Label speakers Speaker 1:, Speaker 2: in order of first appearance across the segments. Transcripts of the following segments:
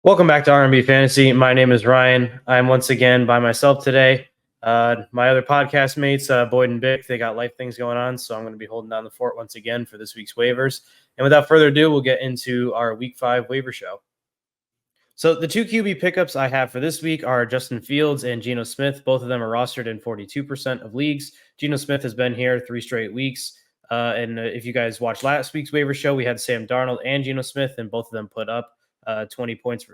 Speaker 1: Welcome back to R&B Fantasy. My name is Ryan. I'm once again by myself today. My other podcast mates, Boyd and Bick, they got life things going on, so I'm going to be holding down the fort once again for this week's waivers. And without further ado, we'll get into our Week 5 waiver show. So the two QB pickups I have for this week are Justin Fields and Geno Smith. Both of them are rostered in 42% of leagues. Geno Smith has been here 3 straight weeks. And if you guys watched last week's waiver show, we had Sam Darnold and Geno Smith, and both of them put up 20 points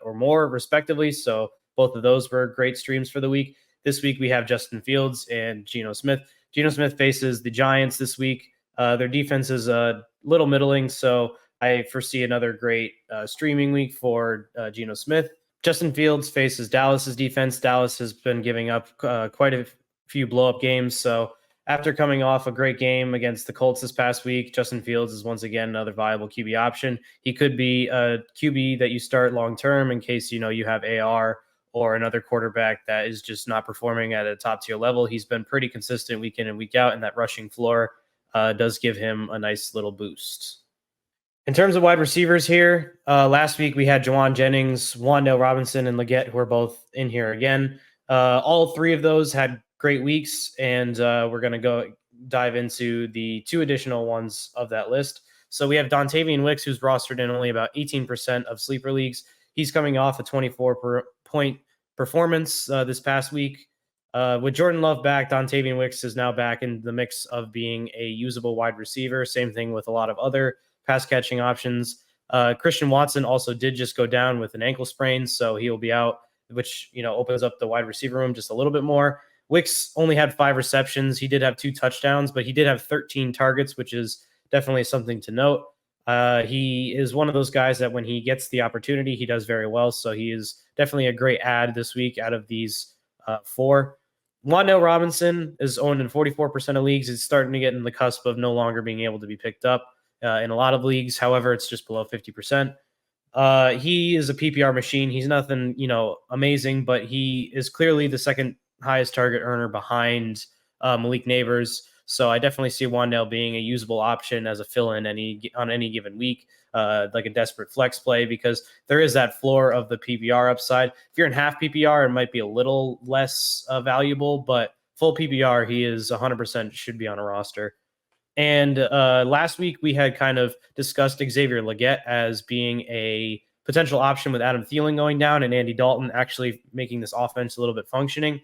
Speaker 1: or more, respectively. So both of those were great streams for the week. This week, we have Justin Fields and Geno Smith. Geno Smith faces the Giants this week. Their defense is a little middling, so I foresee another great streaming week for Geno Smith. Justin Fields faces Dallas's defense. Dallas has been giving up quite a few blow-up games, so after coming off a great game against the Colts this past week, Justin Fields is once again another viable QB option. He could be a QB that you start long-term in case, you have AR or another quarterback that is just not performing at a top-tier level. He's been pretty consistent week in and week out, and that rushing floor does give him a nice little boost. In terms of wide receivers here, last week we had Jawan Jennings, Wan'Dale Robinson, and Leggett, who are both in here again. All three of those had great weeks, and we're going to go dive into the two additional ones of that list. So we have Dontavian Wicks, who's rostered in only about 18% of sleeper leagues. He's coming off a 24-point performance this past week. With Jordan Love back, Dontavian Wicks is now back in the mix of being a usable wide receiver. Same thing with a lot of other pass-catching options. Christian Watson also did just go down with an ankle sprain, so he'll be out, which opens up the wide receiver room just a little bit more. Wicks only had 5 receptions. He did have 2 touchdowns, but he did have 13 targets, which is definitely something to note. He is one of those guys that when he gets the opportunity, he does very well. So he is definitely a great add this week out of these 4. Wan'Dale Robinson is owned in 44% of leagues. It's starting to get in the cusp of no longer being able to be picked up in a lot of leagues. However, it's just below 50%. He is a PPR machine. He's nothing, amazing, but he is clearly the second highest target earner behind Malik Neighbors. So I definitely see Wan'Dale being a usable option as a fill-in on any given week, like a desperate flex play, because there is that floor of the PPR upside. If you're in half PPR, it might be a little less valuable, but full PPR, he is 100% should be on a roster. And last week, we had kind of discussed Xavier Leggett as being a potential option with Adam Thielen going down and Andy Dalton actually making this offense a little bit functioning.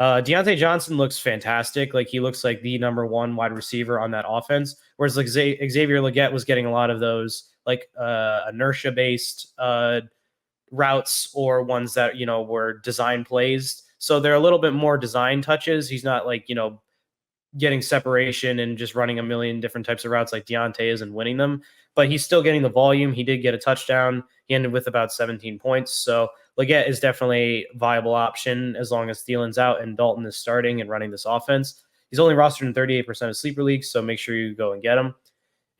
Speaker 1: Deontay Johnson looks fantastic. Like, he looks like the number 1 wide receiver on that offense, whereas like Xavier Leggett was getting a lot of those like inertia-based routes or ones that, were design plays. So they're a little bit more design touches. He's not like, getting separation and just running a million different types of routes like Deontay is and winning them, but he's still getting the volume. He did get a touchdown. He ended with about 17 points. So Leggett is definitely a viable option as long as Thielen's out and Dalton is starting and running this offense. He's only rostered in 38% of sleeper leagues, so make sure you go and get him.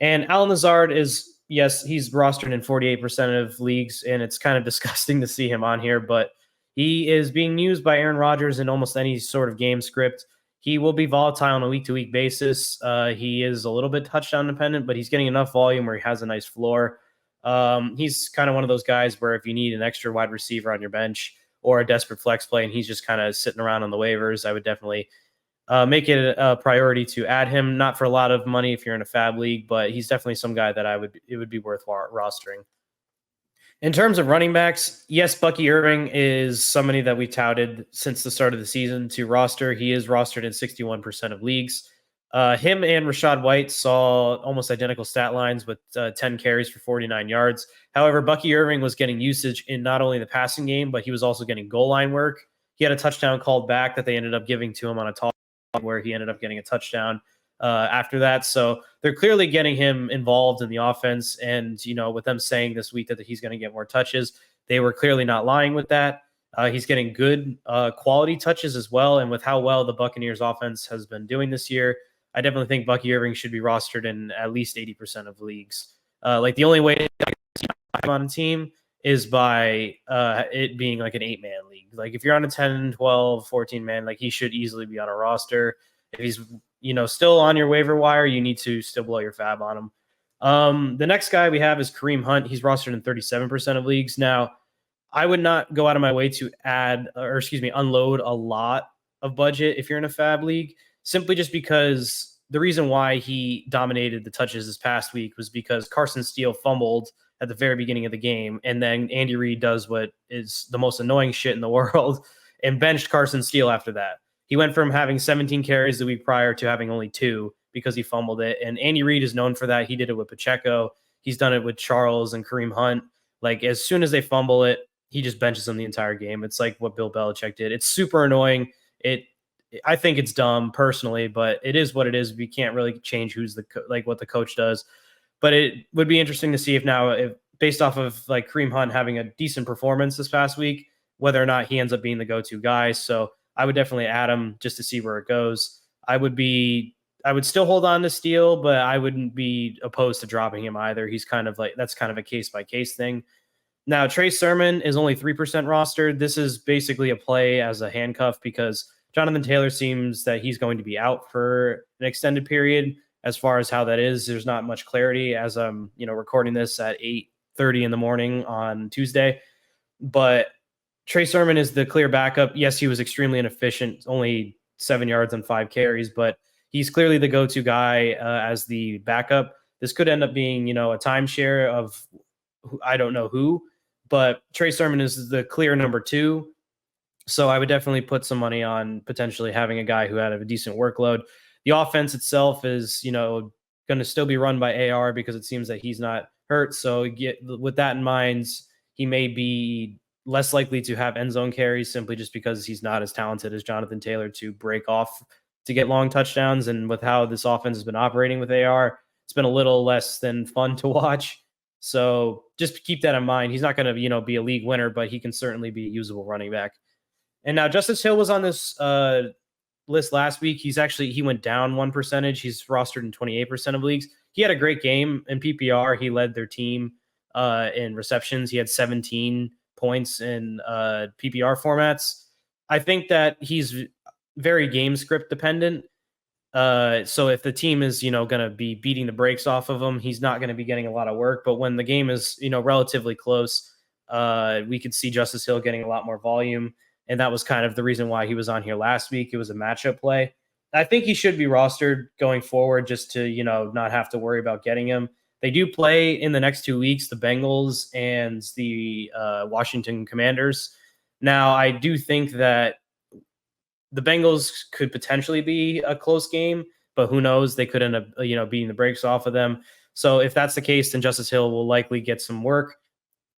Speaker 1: And Allen Lazard is, yes, he's rostered in 48% of leagues, and it's kind of disgusting to see him on here, but he is being used by Aaron Rodgers in almost any sort of game script. He will be volatile on a week-to-week basis. He is a little bit touchdown dependent, but he's getting enough volume where he has a nice floor. He's kind of one of those guys where if you need an extra wide receiver on your bench or a desperate flex play and he's just kind of sitting around on the waivers, I would definitely make it a priority to add him. Not for a lot of money if you're in a fab league, but he's definitely some guy that it would be worth rostering. In terms of running backs, yes, Bucky Irving is somebody that we touted since the start of the season to roster. He is rostered in 61% of leagues. Him and Rachaad White saw almost identical stat lines with 10 carries for 49 yards. However, Bucky Irving was getting usage in not only the passing game, but he was also getting goal line work. He had a touchdown called back that they ended up giving to him on a toss where he ended up getting a touchdown after that. So they're clearly getting him involved in the offense. And, with them saying this week that he's going to get more touches, they were clearly not lying with that. He's getting good quality touches as well. And with how well the Buccaneers offense has been doing this year, I definitely think Bucky Irving should be rostered in at least 80% of leagues. Like, the only way to get him on a team is by it being like an 8-man league. Like, if you're on a 10, 12, 14 man, like, he should easily be on a roster. If he's still on your waiver wire, you need to still blow your fab on him. The next guy we have is Kareem Hunt. He's rostered in 37% of leagues. Now, I would not go out of my way to unload a lot of budget if you're in a fab league, simply just because the reason why he dominated the touches this past week was because Carson Steele fumbled at the very beginning of the game, and then Andy Reid does what is the most annoying shit in the world and benched Carson Steele after that. He went from having 17 carries the week prior to having only 2 because he fumbled it. And Andy Reid is known for that. He did it with Pacheco. He's done it with Charles and Kareem Hunt. Like, as soon as they fumble it, he just benches them the entire game. It's like what Bill Belichick did. It's super annoying. I think it's dumb personally, but it is what it is. We can't really change what the coach does. But it would be interesting to see if based off of like Kareem Hunt having a decent performance this past week, whether or not he ends up being the go-to guy. So I would definitely add him just to see where it goes. I would still hold on to Steele, but I wouldn't be opposed to dropping him either. He's that's kind of a case by case thing. Now, Trey Sermon is only 3% rostered. This is basically a play as a handcuff because Jonathan Taylor seems that he's going to be out for an extended period. As far as how that is, there's not much clarity as I'm, recording this at 8:30 in the morning on Tuesday. But Trey Sermon is the clear backup. Yes, he was extremely inefficient, only 7 yards on 5 carries, but he's clearly the go-to guy as the backup. This could end up being, a timeshare of I don't know who, but Trey Sermon is the clear number 2. So I would definitely put some money on potentially having a guy who had a decent workload. The offense itself is, going to still be run by AR because it seems that he's not hurt. So with that in mind, he may be less likely to have end zone carries simply just because he's not as talented as Jonathan Taylor to break off to get long touchdowns. And with how this offense has been operating with AR, it's been a little less than fun to watch. So just keep that in mind. He's not going to, be a league winner, but he can certainly be a usable running back. And now Justice Hill was on this list last week. He went down 1%. He's rostered in 28% of leagues. He had a great game in PPR. He led their team in receptions. He had 17 points in PPR formats. I think that he's very game script dependent. So if the team is, going to be beating the brakes off of him, he's not going to be getting a lot of work. But when the game is, relatively close, we could see Justice Hill getting a lot more volume. And that was kind of the reason why he was on here last week. It was a matchup play. I think he should be rostered going forward just to, not have to worry about getting him. They do play in the next 2 weeks, the Bengals and the Washington Commanders. Now, I do think that the Bengals could potentially be a close game, but who knows? They could end up, beating the brakes off of them. So if that's the case, then Justice Hill will likely get some work.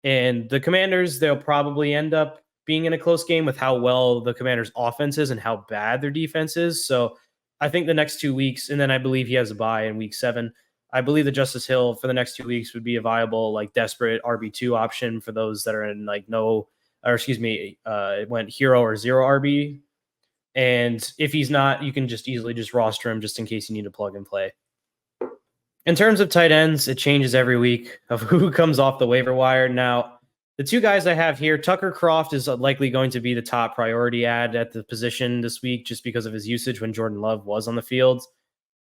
Speaker 1: And the Commanders, they'll probably end up being in a close game with how well the Commanders' offense is and how bad their defense is. So I think the next 2 weeks, and then I believe he has a bye in week 7. I believe that Justice Hill for the next 2 weeks would be a viable, desperate RB2 option for those that are in it went hero or 0 RB. And if he's not, you can just easily just roster him just in case you need to plug and play. In terms of tight ends, it changes every week of who comes off the waiver wire. Now, the 2 guys I have here, Tucker Kraft is likely going to be the top priority ad at the position this week just because of his usage when Jordan Love was on the field.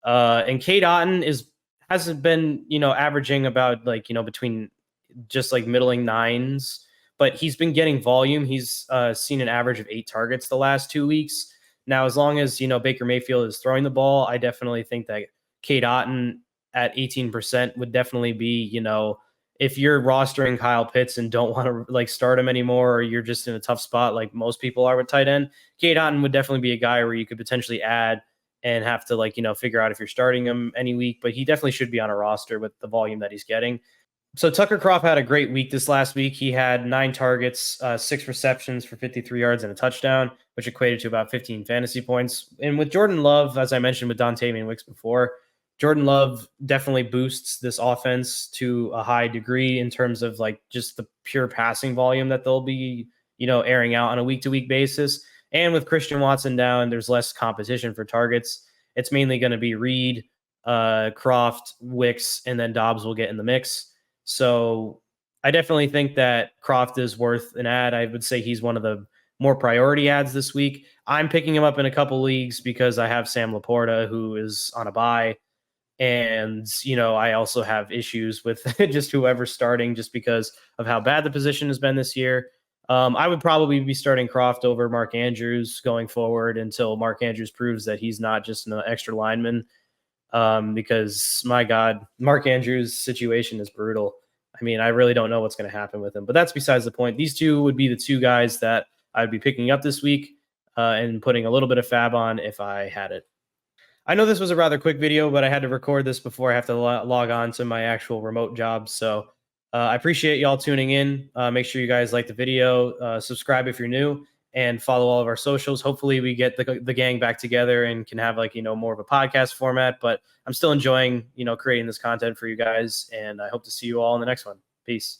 Speaker 1: And Cade Otton hasn't been, averaging about between just middling 9s, but he's been getting volume. He's seen an average of 8 targets the last 2 weeks. Now, as long as, Baker Mayfield is throwing the ball, I definitely think that Cade Otton at 18% would definitely be, if you're rostering Kyle Pitts and don't want to start him anymore, or you're just in a tough spot like most people are with tight end, Cade Otton would definitely be a guy where you could potentially add and have to figure out if you're starting him any week, but he definitely should be on a roster with the volume that he's getting. So Tucker Kraft had a great week this last week. He had 9 targets, 6 receptions for 53 yards and a touchdown, which equated to about 15 fantasy points. And with Jordan Love, as I mentioned with Dontavian Wicks before, Jordan Love definitely boosts this offense to a high degree in terms of just the pure passing volume that they'll be, airing out on a week-to-week basis. And with Christian Watson down, there's less competition for targets. It's mainly going to be Reed, Kraft, Wicks, and then Dobbs will get in the mix. So I definitely think that Kraft is worth an ad. I would say he's one of the more priority ads this week. I'm picking him up in a couple leagues because I have Sam Laporta, who is on a bye. And, I also have issues with just whoever's starting just because of how bad the position has been this year. I would probably be starting Croft over Mark Andrews going forward until Mark Andrews proves that he's not just an extra lineman. Because my God, Mark Andrews' situation is brutal. I mean, I really don't know what's going to happen with him, but that's besides the point. These two would be the two guys that I'd be picking up this week and putting a little bit of fab on if I had it. I know this was a rather quick video, but I had to record this before I have to log on to my actual remote job. So I appreciate y'all tuning in. Make sure you guys like the video, subscribe if you're new, and follow all of our socials. Hopefully we get the gang back together and can have more of a podcast format, but I'm still enjoying, creating this content for you guys. And I hope to see you all in the next one. Peace.